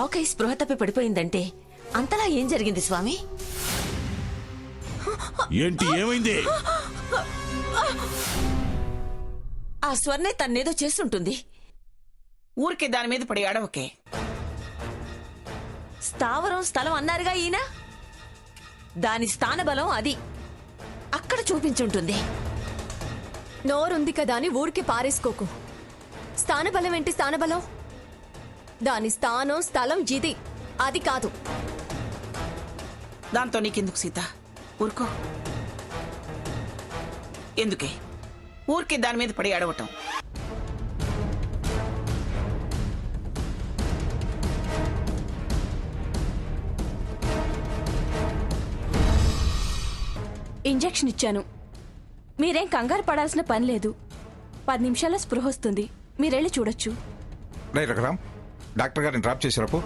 Shock అయి స్పృహ తప్పి పడిపోయిందంటే అంతలా ఏం జరిగింది స్వామి? ఏంటి, ఏమైంది? ఆ స్వర్ణే తన్నేదో చేస్తుంటుంది. ఊరికే దాని మీద పడి అడవకే. స్థావరం స్థలం అన్నారుగా ఈయన. దాని స్థానబలం అది అక్కడ చూపించుంటుంది. నోరుంది కదా అని ఊరికి పారేసుకోకు. స్థానబలం ఏంటి స్థానబలం? దాని స్థానం స్థలం ఇది, అది కాదు. దాంతో నీకెందుకు సీత, ఊరుకో. ఎందుకే ఊరికే దాని మీద పడి అడవటం? ఇంజెక్షన్ ఇచ్చాను. మీరేం కంగారు పడాల్సిన పని లేదు. 10 నిమిషాల స్పృహ వస్తుంది. మీరెళ్ళి చూడొచ్చు. రఘురామ్, డాక్టర్ గారిని డ్రాప్ చేసిరాపు.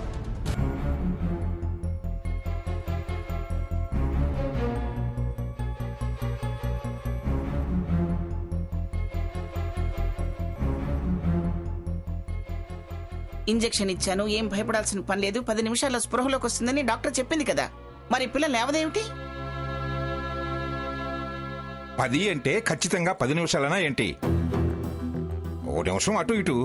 ఇంజెక్షన్ ఇచ్చాను, ఏం భయపడాల్సిన పని లేదు, 10 నిమిషాల్లో స్పృహలోకి వస్తుందని డాక్టర్ చెప్పింది కదా. మరి పిల్ల లేవదేమిటి? 10 అంటే ఖచ్చితంగా 10 నిమిషాలనా ఏంటి? ఓ నిమిషం అటు ఇటు.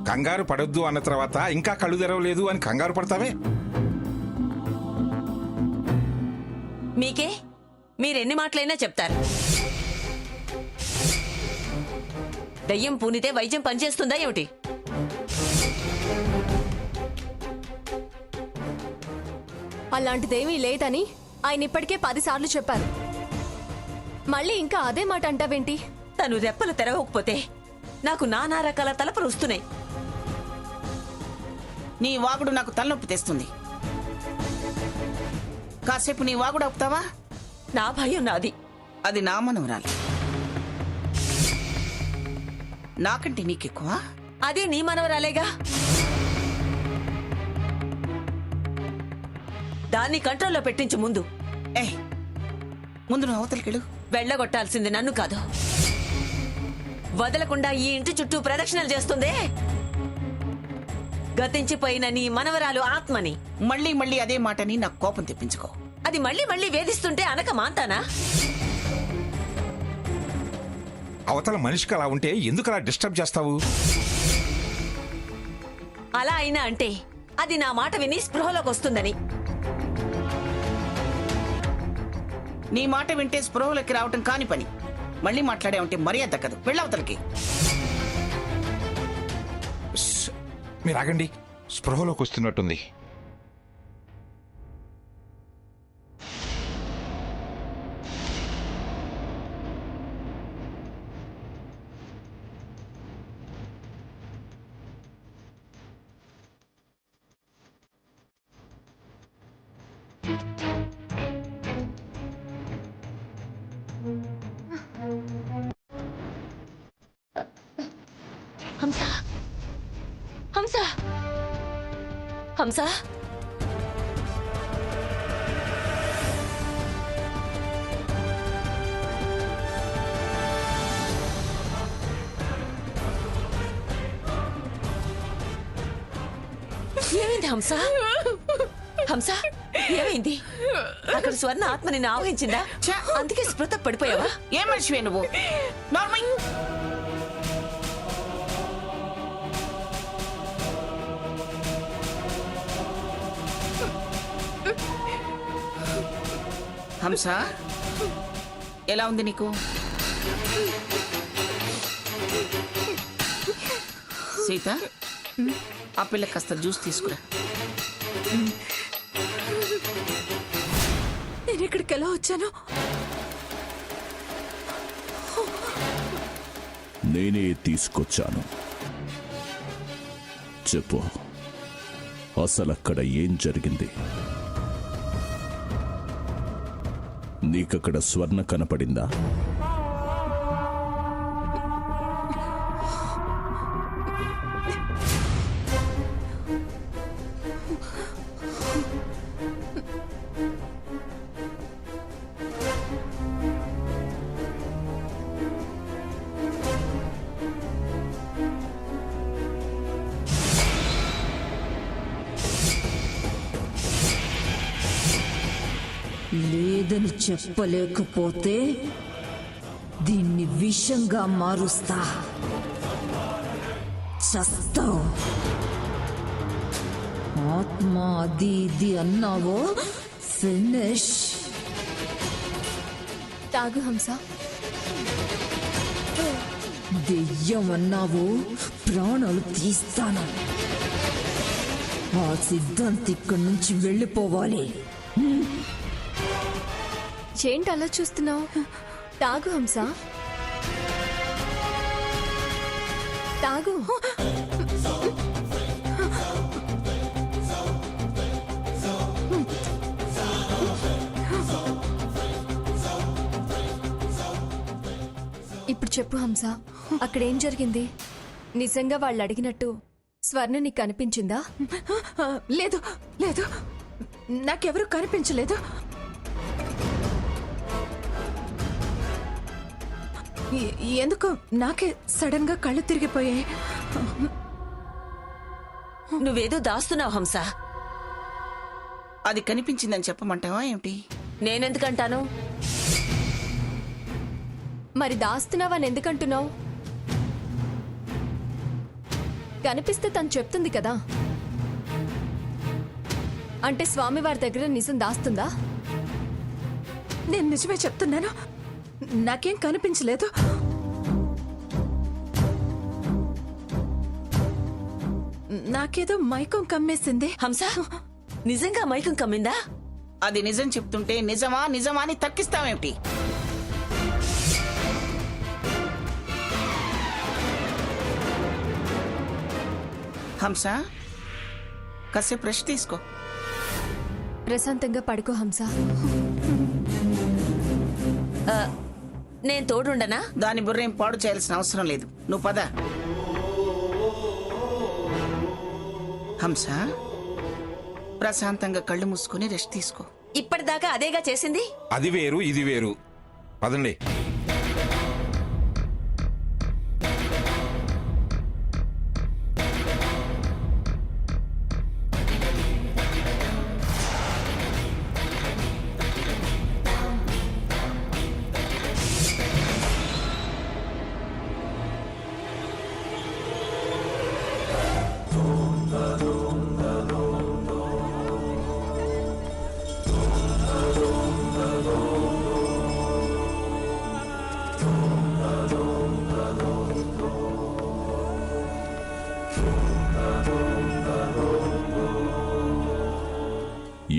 కంగారు పడొద్దు అన్న తర్వాత ఇంకా కళ్ళు తెరవలేదు అని కంగారు పడతావే? మీకే మీరెన్ని మాటలైనా చెప్తారు. దయ్యం పూనితే వైద్యం పనిచేస్తుందా ఏమిటి? అలాంటిదేమీ లేదని ఆయన ఇప్పటికే 10 సార్లు చెప్పారు. మళ్ళీ ఇంకా అదే మాట అంటావేంటి? తను రెప్పలు తెరవకపోతే నాకు నానా రకాల తలపలు వస్తున్నాయి. నీ వాగుడు నాకు తలనొప్పి తెస్తుంది. కాసేపు నీ వాగుడు ఆపుతావా? నా భయం నాది. అది నా మనవరాలు. నాకంటే నీకెక్కువ. అదే నీ మనవరాలేగా. దాన్ని కంట్రోల్లో పెట్టించు ముందు. ముందు నువ్వు అవతలికెళ్ళు. వెళ్ళగొట్టాల్సింది నన్ను కాదు, వదలకుండా ఈ ఇంటి చుట్టూ ప్రదక్షిణలు చేస్తుందే గతించిపోయిన నీ మనవరాలు ఆత్మని. మళ్ళీ మళ్ళీ అదే మాటని నాకు కోపం తెప్పించుకో. అది మళ్ళీ మళ్ళీ వేధిస్తుంటే అనక మాంతానా? అవతల మనిషికి అలా ఉంటే ఎందుకు అలా డిస్టర్బ్ చేస్తావు? అలా అయినా అంటే అది నా మాట విని స్పృహలోకి వస్తుందని. నీ మాట వింటే స్పృహలోకి రావటం కాని పని. మళ్ళీ మాట్లాడే ఉంటే మర్యాద దక్కదు. వెళ్ళవతలకి. మీరు ఆగండి, స్పృహలోకి వస్తున్నట్టుంది. హంస, హంస, హంస. ఏమైంది హంస? హంస, ఏమైంది? అక్కడ స్వర్ణ ఆత్మ నిన్ను ఆవహించిందా? అందుకే స్పృత పడిపోయావా? ఏం మనిషివే నువ్వు? నార్మల్. హంస, ఎలా ఉంది నీకు? సీత, ఆ పిల్ల కాస్త జ్యూస్ తీసుకురా. నేను ఇక్కడికి ఎలా వచ్చాను? నేనే తీసుకొచ్చాను. చెప్పు, అసలక్కడ ఏం జరిగింది? నీకక్కడ స్వర్ణ కనపడిందా? లేదని చెప్పలేకపోతే దీన్ని విషంగా మారుస్తా. చస్తావు. ఆత్మ అది ఇది అన్నావో ఫినిష్. తాగు హంస. దెయ్యం అన్నావో ప్రాణాలు తీస్తాను. ఆ సిద్ధాంతి ఇక్కడి నుంచి వెళ్ళిపోవాలి. ఏంటి అలా చూస్తున్నావు? తాగు హంస, తాగు. ఇప్పుడు చెప్పు హంస, అక్కడేం జరిగింది? నిజంగా వాళ్ళు అడిగినట్టు స్వర్ణ నీకు కనిపించిందా? లేదు లేదు, నాకెవరూ కనిపించలేదు. ఎందుకో నాకే సడన్ గా కళ్ళు తిరిగిపోయాయి. నువ్వేదో దాస్తున్నావు హంస. అది కనిపించిందని చెప్పమంటావా ఏమిటి? నేనెందుకంటాను? మరి దాస్తున్నావని ఎందుకంటున్నావు? కనిపిస్తే తను చెప్తుంది కదా. అంటే స్వామివారి దగ్గర నిజం దాస్తుందా? నేను నిజమే చెప్తున్నాను, నాకేం కనిపించలేదు. నాకేదో మైకం కమ్మేసింది. హంస, నిజంగా మైకం కమ్మిందా? అది నిజం చెప్తుంటే నిజమా నిజమా అని తర్కిస్తావేమిటి? హంస, కాసేపు రెస్ట్ తీసుకో. ప్రశాంతంగా పడుకో హంస. నేను తోడుండనా? దాని బుర్రేం పాడు చేయాల్సిన అవసరం లేదు. నువ్వు పద. హంస, ప్రశాంతంగా కళ్ళు మూసుకొని రెస్ట్ తీసుకో. ఇప్పటిదాకా అదేగా చేసింది. అది వేరు ఇది వేరు. పదండి.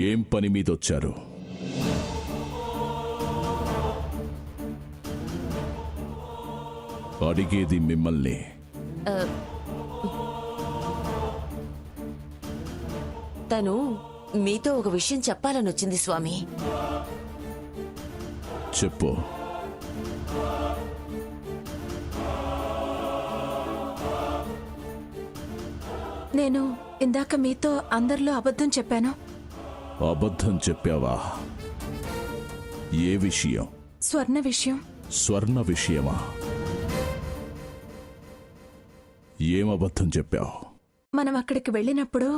ఏం పని మీదొచ్చారు? అడిగేది మిమ్మల్ని. తను మీతో ఒక విషయం చెప్పాలని వచ్చింది స్వామి. చెప్పు. నేను ఇందాక మీతో అందరిలో అబద్ధం చెప్పాను. అబద్ధం చెప్పావా? ఏ విషయం? స్వర్ణ విషయం. స్వర్ణ విషయమా? ఏం అబద్ధం చెప్పావు? మనం అక్కడికి వెళ్ళినప్పుడు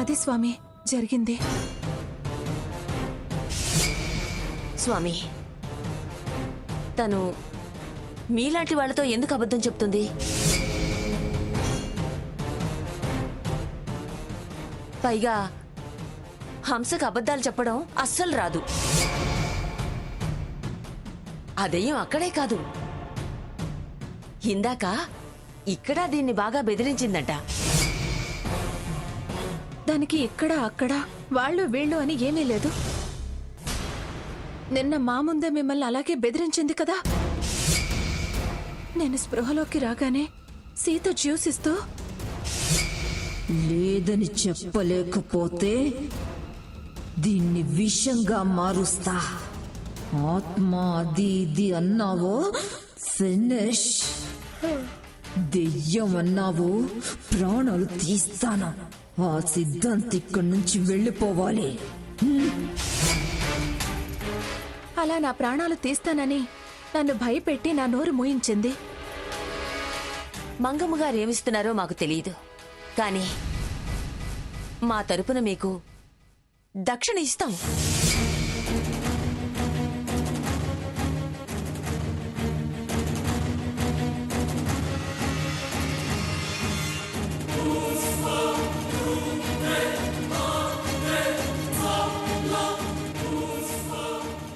అది స్వామి జరిగింది. స్వామి, తను మీలాంటి వాళ్ళతో ఎందుకు అబద్ధం చెప్తుంది? పైగా హంసకు అబద్ధాలు చెప్పడం అస్సలు రాదు. అదేం అక్కడే కాదు, ఇందాక ఇక్కడ దీన్ని బాగా బెదిరించిందట. దానికి ఇక్కడ అక్కడ వాళ్ళు వీళ్ళు అని ఏమీ లేదు. నిన్న మా ముందే మిమ్మల్ని అలాగే బెదిరించింది కదా. నేను స్పృహలోకి రాగానే సీత జ్యూస్ ఇస్తూ లేదని చెప్పలేకపోతే దీన్ని విషంగా మారుస్తా. ఆత్మ అది ఇది అన్నావో ఫినిష్. దెయ్యం అన్నావో ప్రాణాలు తీస్తాను. ఆ సిద్ధాంతి ఇక్కడి నుంచి వెళ్ళిపోవాలి. అలా నా ప్రాణాలు తీస్తానని నన్ను భయపెట్టి నా నోరు మూయించింది. మంగమ్మ గారు ఏమిస్తున్నారో మాకు తెలియదు, కానీ మా తరపున మీకు దక్షిణ ఇస్తాం.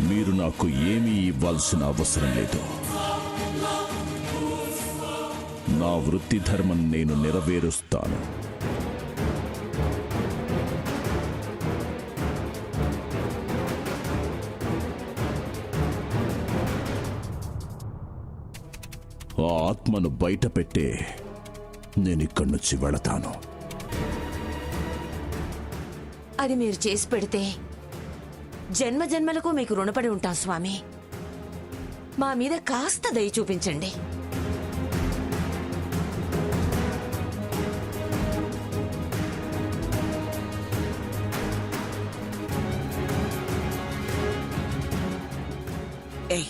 మీరు నాకు ఏమీ ఇవ్వాల్సిన అవసరం లేదు. నా వృత్తి ధర్మం నేను నెరవేరుస్తాను. ఆ ఆత్మను బయట పెట్టే నేనిక్కడి నుంచి వెళతాను. అది మీరు చేసి పెడితే జన్మ జన్మలకు మీకు రుణపడి ఉంటాం స్వామి. మా మీద కాస్త దయ చూపించండి. ఏయ్,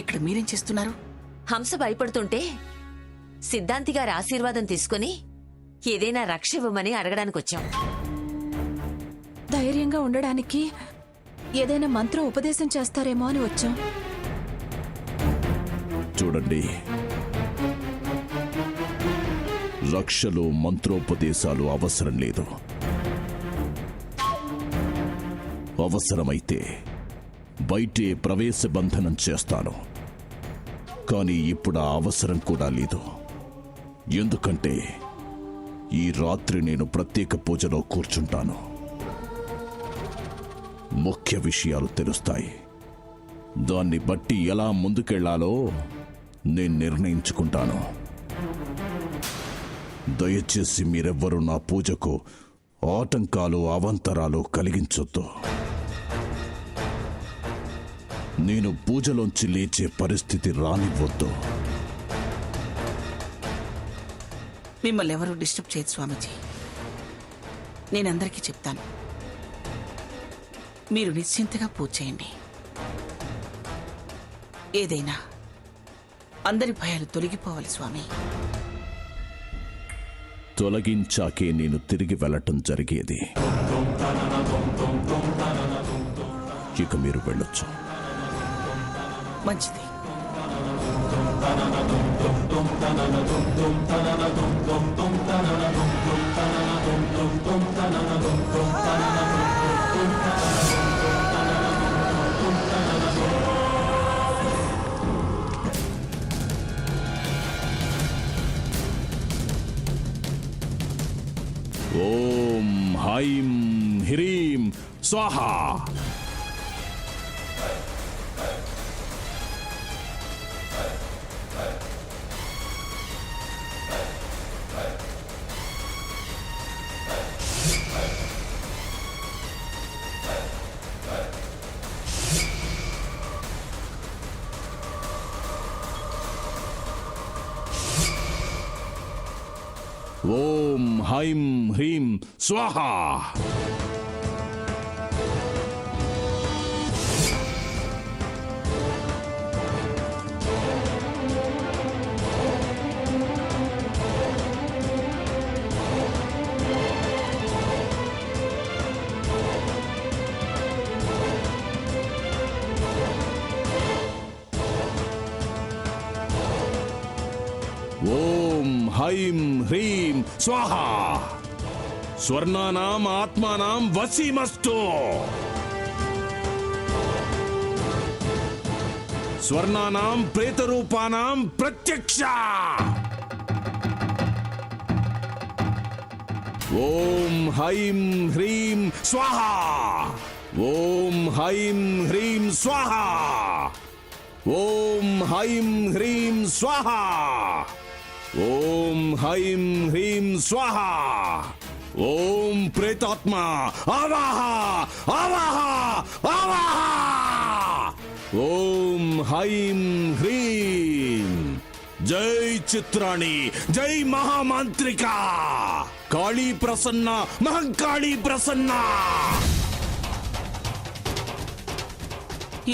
ఇక్కడ మీరేం చేస్తున్నారు? హంస భయపడుతుంటే సిద్ధాంతి గారి ఆశీర్వాదం తీసుకుని ఏదైనా రక్ష ఇవ్వమని అడగడానికి వచ్చాం. ధైర్యంగా ఉండడానికి ఏదైనా మంత్రం ఉపదేశం చేస్తారేమో అని వచ్చాం. చూడండి, రక్షలు మంత్రోపదేశాలు అవసరం లేదు. అవసరమైతే బయటే ప్రవేశ బంధనం చేస్తాను. కానీ ఇప్పుడు ఆ అవసరం కూడా లేదు. ఎందుకంటే ఈ రాత్రి నేను ప్రత్యేక పూజలో కూర్చుంటాను. ముఖ్య విషయాలు తెలుస్తాయి. దాన్ని బట్టి ఎలా ముందుకెళ్లాలో నేను నిర్ణయించుకుంటాను. దయచేసి మీరెవ్వరూ నా పూజకు ఆటంకాలు అవాంతరాలు కలిగించొద్దు. నేను పూజలోంచి లేచే పరిస్థితి రానివ్వద్దు. మిమ్మల్ని ఎవరూ డిస్టర్బ్ చేయదు స్వామీజీ. నేనందరికీ చెప్తాను, మీరు నిశ్చింతగా పూజ చేయండి. ఏదైనా అందరి భయాలు తొలగిపోవాలి స్వామి. తొలగించాకే నేను తిరిగి వెళ్ళటం జరిగేది. ఇక మీరు వెళ్ళొచ్చు. మంచిది. ఓం హైం హ్రీం స్వాహా. ఓం హైం హ్రీం స్వాహా. ఓం హైం హ్రీం స్వాహా. స్వర్ణానాం ఆత్మానాం వసీమస్తు. స్వర్ణానాం ప్రేతరూపానాం ప్రత్యక్ష. ఓం హైం హ్రీం స్వాహా. ఓం హైం హ్రీం స్వాహా. ఓం హైం హ్రీం స్వాహా. ఓం హైం హ్రీం స్వాహా. ఓం ప్రేతాత్మ ఆవాహ ఆవాహ ఆవాహ. ఓం హైం హ్రీం. జై చిత్రాణి, జై మహామాంత్రిక. కాళీ ప్రసన్న, మహంకాళీ ప్రసన్న.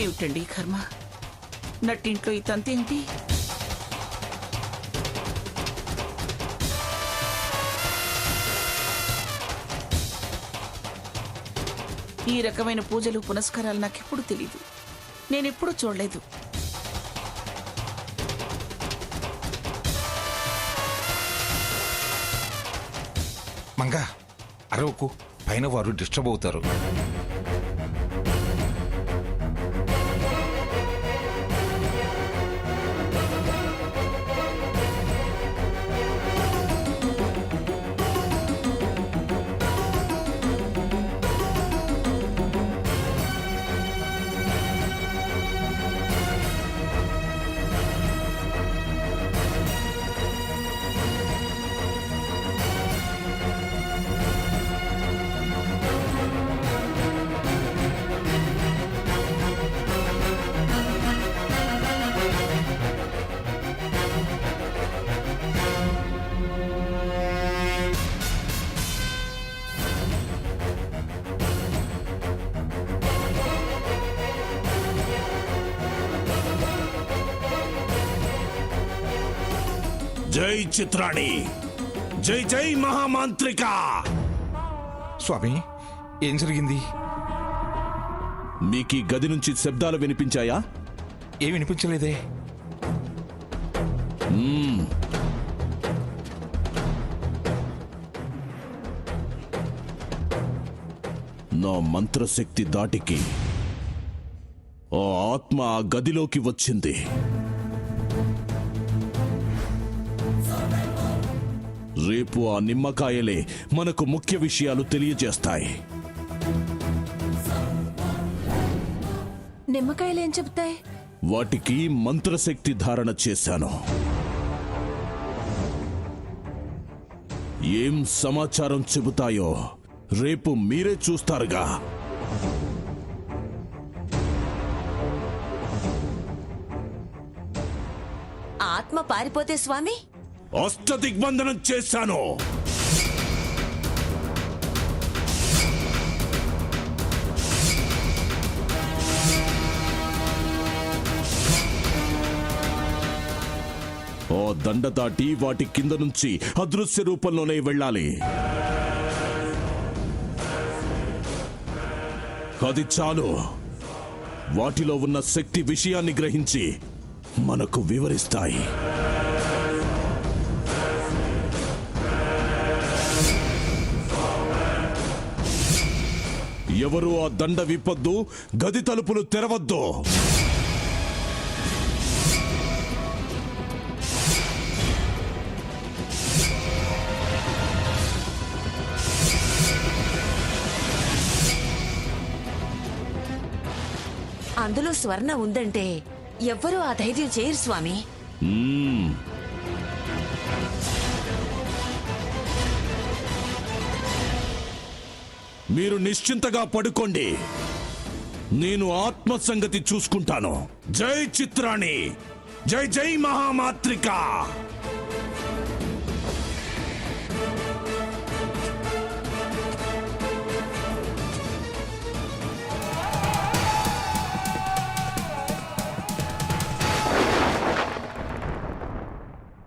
ఏమిటండి కర్మ? నట్టింట్లో ఈ తంతేంటి? ఈ రకమైన పూజలు పునస్కారాలు నాకెప్పుడు తెలీదు, నేనెప్పుడు చూడలేదు. మంగా అరవకు, పైన వారు డిస్టర్బ్ అవుతారు. జై చిత్రాణి, జై జై మహామాంత్రిక. స్వామి, ఏం జరిగింది? మీకీ గది నుంచి శబ్దాలు వినిపించాయా? ఏం వినిపించలేదే. నా మంత్రశక్తి దాటికి ఆ ఆత్మ ఆ గదిలోకి వచ్చింది. రేపు ఆ నిమ్మకాయలే మనకు ముఖ్య విషయాలు తెలియజేస్తాయి. నిమ్మకాయలేం చెప్తాయి? వాటికి మంత్రశక్తి ధారణ చేశాను. ఏం సమాచారం చెబుతాయో రేపు మీరే చూస్తారుగా. ఆత్మ పారిపోతే స్వామి? అష్టదిగ్బంధనం చేశాను. ఓ దండ దాటి వాటి కింద నుంచి అదృశ్య రూపంలోనే వెళ్ళాలి. అది చాలు. వాటిలో ఉన్న శక్తి విషయాన్ని గ్రహించి మనకు వివరిస్తాయి. ఎవరు ఆ దండ విప్పొద్దు, గది తలుపులు తెరవద్దు. అందులో స్వర్ణ ఉందంటే ఎవ్వరూ ఆ ధైర్యం చేయరు స్వామి. మీరు నిశ్చింతగా పడుకోండి. నేను ఆత్మ సంగతి చూసుకుంటాను. జై చిత్రాణి, జై జై మహామాత్రిక.